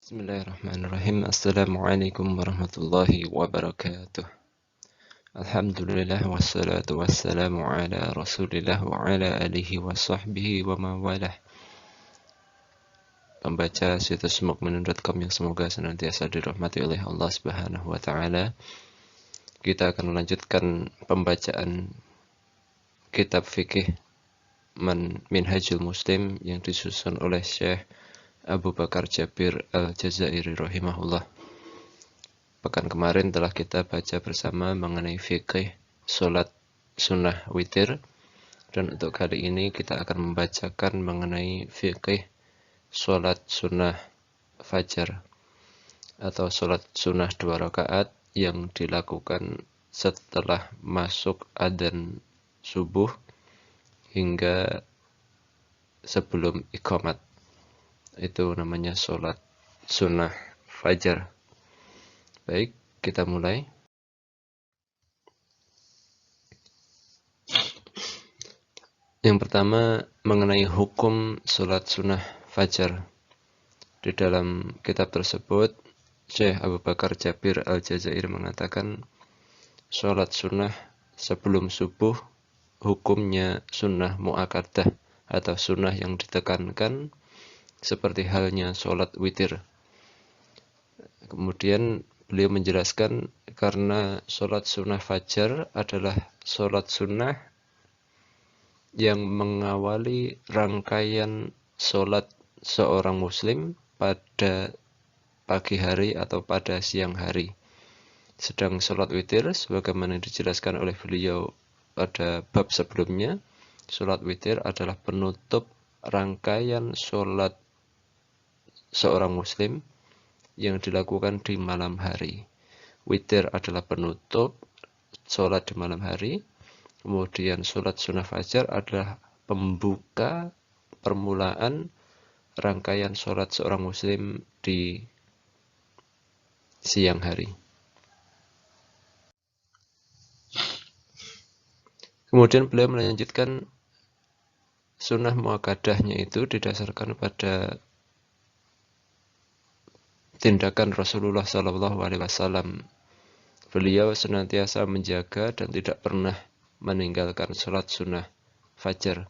Bismillahirrahmanirrahim. Assalamualaikum warahmatullahi wabarakatuh. Alhamdulillah wassalatu wassalamu ala rasulillah wa ala alihi wa sahbihi wa mawalah. Pembaca situs mukminun.com yang semoga senantiasa dirahmati oleh Allah Subhanahu wa taala. Kita akan melanjutkan pembacaan kitab fikih Minhajul Muslim yang disusun oleh Syekh Abu Bakar Jabir Al-Jazairi rahimahullah. Pekan kemarin telah kita baca bersama mengenai fikih sholat sunnah witir, dan untuk kali ini kita akan membacakan mengenai fikih sholat sunnah fajar atau sholat sunnah 2 rakaat yang dilakukan setelah masuk adzan subuh hingga sebelum iqamat. Itu namanya sholat sunnah fajar. Baik, kita mulai. Yang pertama mengenai hukum sholat sunnah fajar. Di dalam kitab tersebut, Syekh Abu Bakar Jabir Al-Jazairi mengatakan sholat sunnah sebelum subuh hukumnya sunnah mu'akkadah atau sunnah yang ditekankan seperti halnya sholat witir. Kemudian beliau menjelaskan karena sholat sunnah fajar adalah sholat sunnah yang mengawali rangkaian sholat seorang muslim pada pagi hari atau pada siang hari. Sedang sholat witir, sebagaimana dijelaskan oleh beliau pada bab sebelumnya, sholat witir adalah penutup rangkaian sholat seorang muslim yang dilakukan di malam hari. Witir adalah penutup sholat di malam hari. Kemudian sholat sunnah fajar adalah pembuka permulaan rangkaian sholat seorang muslim di siang hari. Kemudian beliau melanjutkan sunnah muakkadahnya itu didasarkan pada tindakan Rasulullah SAW. Beliau senantiasa menjaga dan tidak pernah meninggalkan sholat sunnah fajar.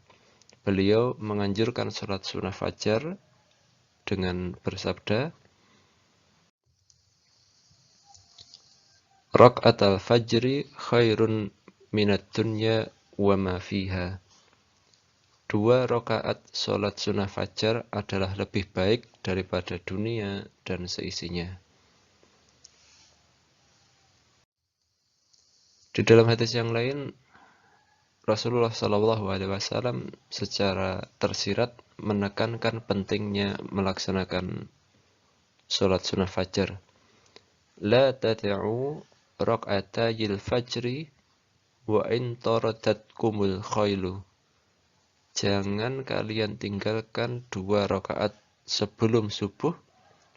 Beliau menganjurkan sholat sunnah fajar dengan bersabda, Rak'atal fajri khairun minad dunya wa ma fiha. 2 rakaat sholat sunnah fajar adalah lebih baik daripada dunia dan seisinya. Di dalam hadis yang lain, Rasulullah SAW secara tersirat menekankan pentingnya melaksanakan sholat sunnah fajar. La tad'u rak'atayil fajri wa in taradatkumul khailu. Jangan kalian tinggalkan 2 rakaat sebelum subuh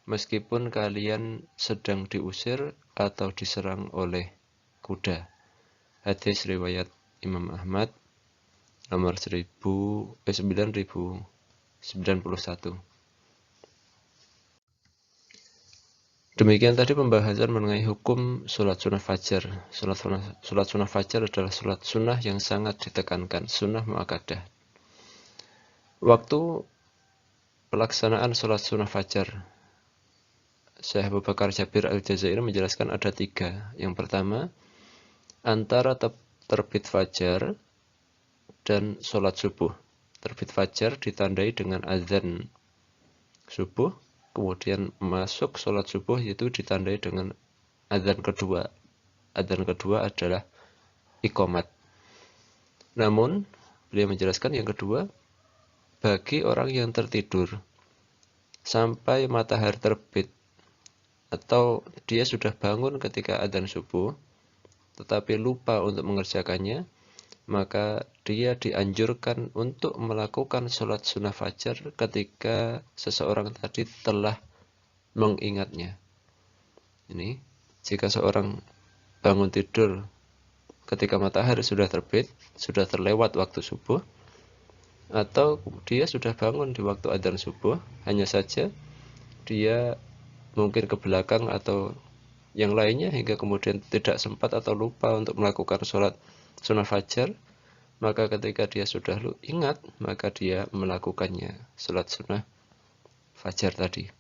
meskipun kalian sedang diusir atau diserang oleh kuda. Hadis riwayat Imam Ahmad nomor 9091. Demikian tadi pembahasan mengenai hukum sholat sunnah fajar. Sholat sunnah fajar adalah sholat sunnah yang sangat ditekankan, sunnah mu'akkadah. Waktu pelaksanaan sholat sunnah fajar, Syekh Abu Bakar Jabir Al-Jazairi menjelaskan ada 3. Yang pertama, antara terbit fajar dan sholat subuh. Terbit fajar ditandai dengan azan subuh, kemudian masuk sholat subuh itu ditandai dengan azan kedua. Azan kedua adalah iqamat. Namun, beliau menjelaskan yang kedua, bagi orang yang tertidur sampai matahari terbit atau dia sudah bangun ketika azan subuh tetapi lupa untuk mengerjakannya, maka dia dianjurkan untuk melakukan sholat sunnah fajar ketika seseorang tadi telah mengingatnya. Ini, jika seorang bangun tidur ketika matahari sudah terbit, sudah terlewat waktu subuh, atau dia sudah bangun di waktu adzan subuh, hanya saja dia mungkin ke belakang atau yang lainnya hingga kemudian tidak sempat atau lupa untuk melakukan sholat sunnah fajar, maka ketika dia sudah ingat, maka dia melakukannya sholat sunnah fajar tadi.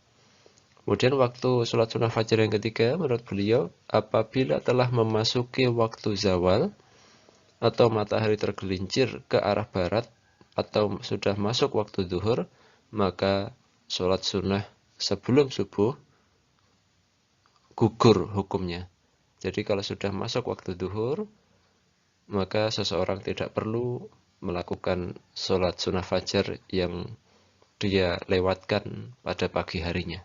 Kemudian waktu sholat sunnah fajar yang ketiga, menurut beliau, apabila telah memasuki waktu zawal atau matahari tergelincir ke arah barat atau sudah masuk waktu zuhur, maka sholat sunnah sebelum subuh gugur hukumnya. Jadi kalau sudah masuk waktu zuhur, maka seseorang tidak perlu melakukan sholat sunnah fajar yang dia lewatkan pada pagi harinya.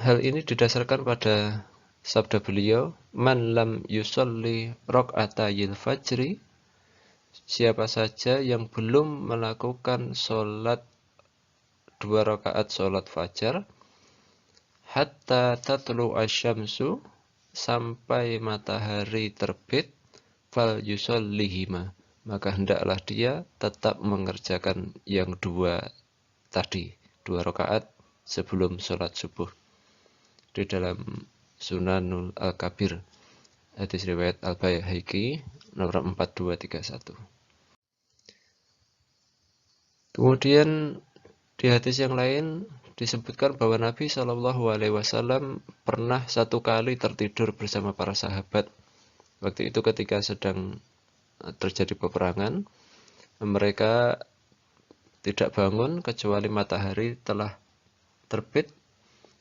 Hal ini didasarkan pada sabda beliau, man lam yusolli rok'atayil fajri, siapa saja yang belum melakukan sholat 2 rakaat sholat fajar, hatta tatlu asyamsu, sampai matahari terbit, fal yusallihima, maka hendaklah dia tetap mengerjakan yang 2 tadi, 2 rakaat sebelum sholat subuh. Di dalam Sunanul Al-Kabir, hadis riwayat Al-Baihaqi nomor 4231. Kemudian di hadis yang lain disebutkan bahwa Nabi Shallallahu Alaihi Wasallam pernah satu kali tertidur bersama para sahabat. Waktu itu ketika sedang terjadi peperangan, mereka tidak bangun kecuali matahari telah terbit.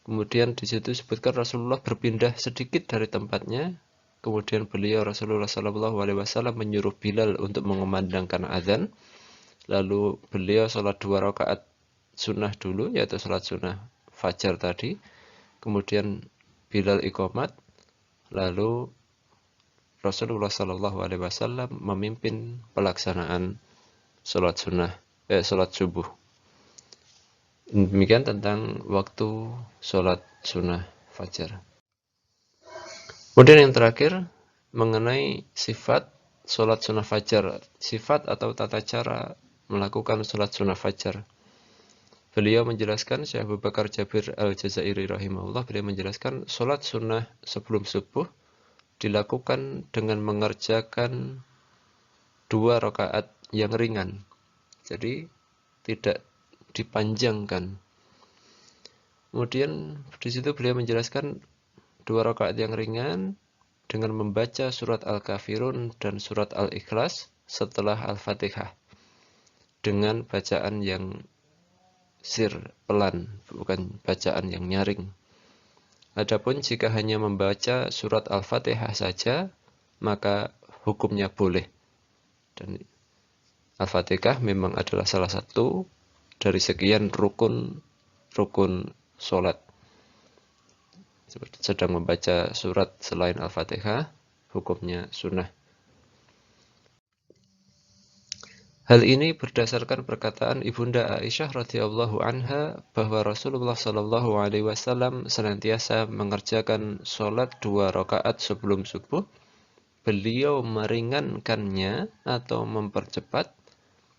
Kemudian di situ disebutkan Rasulullah berpindah sedikit dari tempatnya. Kemudian beliau Rasulullah Shallallahu Alaihi Wasallam menyuruh Bilal untuk mengumandangkan azan. Lalu beliau sholat 2 rakaat sunnah dulu, yaitu sholat sunnah fajar tadi. Kemudian Bilal iqamat. Lalu Rasulullah Shallallahu Alaihi Wasallam memimpin pelaksanaan sholat subuh. Demikian tentang waktu sholat sunnah fajar. Kemudian yang terakhir mengenai sifat sholat sunnah fajar, sifat atau tata cara melakukan sholat sunnah fajar. Beliau menjelaskan, Syekh Abu Bakar Jabir Al-Jazairi rahimahullah, beliau menjelaskan sholat sunnah sebelum subuh dilakukan dengan mengerjakan 2 rakaat yang ringan. Jadi tidak dipanjangkan. Kemudian di situ beliau menjelaskan 2 rakaat yang ringan dengan membaca surat Al-Kafirun dan surat Al-Ikhlas setelah Al-Fatihah dengan bacaan yang sir, pelan, bukan bacaan yang nyaring. Adapun jika hanya membaca surat Al-Fatihah saja, maka hukumnya boleh. Dan Al-Fatihah memang adalah salah satu dari sekian rukun sholat. Sedang membaca surat selain Al-Fatihah, hukumnya sunnah. Hal ini berdasarkan perkataan Ibunda Aisyah radhiyallahu anha bahwa Rasulullah Shallallahu Alaihi Wasallam senantiasa mengerjakan sholat 2 rakaat sebelum subuh. Beliau meringankannya atau mempercepat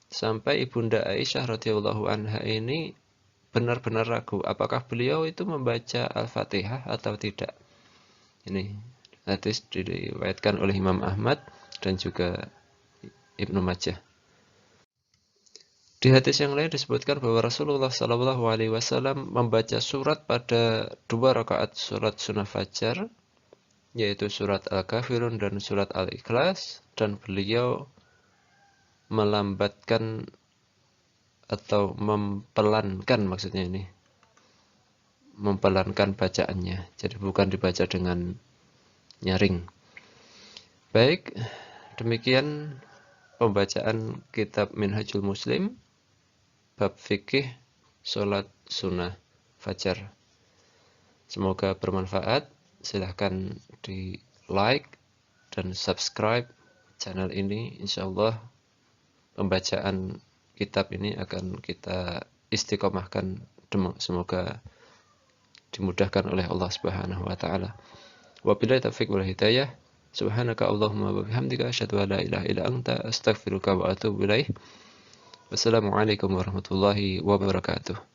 sampai Ibunda Aisyah radhiyallahu anha ini benar-benar ragu apakah beliau itu membaca Al-Fatihah atau tidak. Ini hadis diriwayatkan oleh Imam Ahmad dan juga Ibnu Majah. Di hadis yang lain disebutkan bahwa Rasulullah Shallallahu Alaihi Wasallam membaca surat pada 2 rakaat surat sunnah fajar, yaitu surat Al-Kafirun dan surat Al-Ikhlas, dan beliau melambatkan atau mempelankan, maksudnya ini mempelankan bacaannya, jadi bukan dibaca dengan nyaring. Baik, demikian pembacaan kitab Minhajul Muslim bab fikih sholat sunnah fajar. Semoga bermanfaat. Silahkan di like dan subscribe channel ini. Insyaallah pembacaan kitab ini akan kita istiqomahkan. Semoga dimudahkan oleh Allah Subhanahu wa taala. Wabillahi taufiq wal hidayah. Subhanaka Allahumma wa bihamdika asyhadu an la ilaha illa anta astaghfiruka wa atubu ilaik. Wassalamualaikum warahmatullahi wabarakatuh.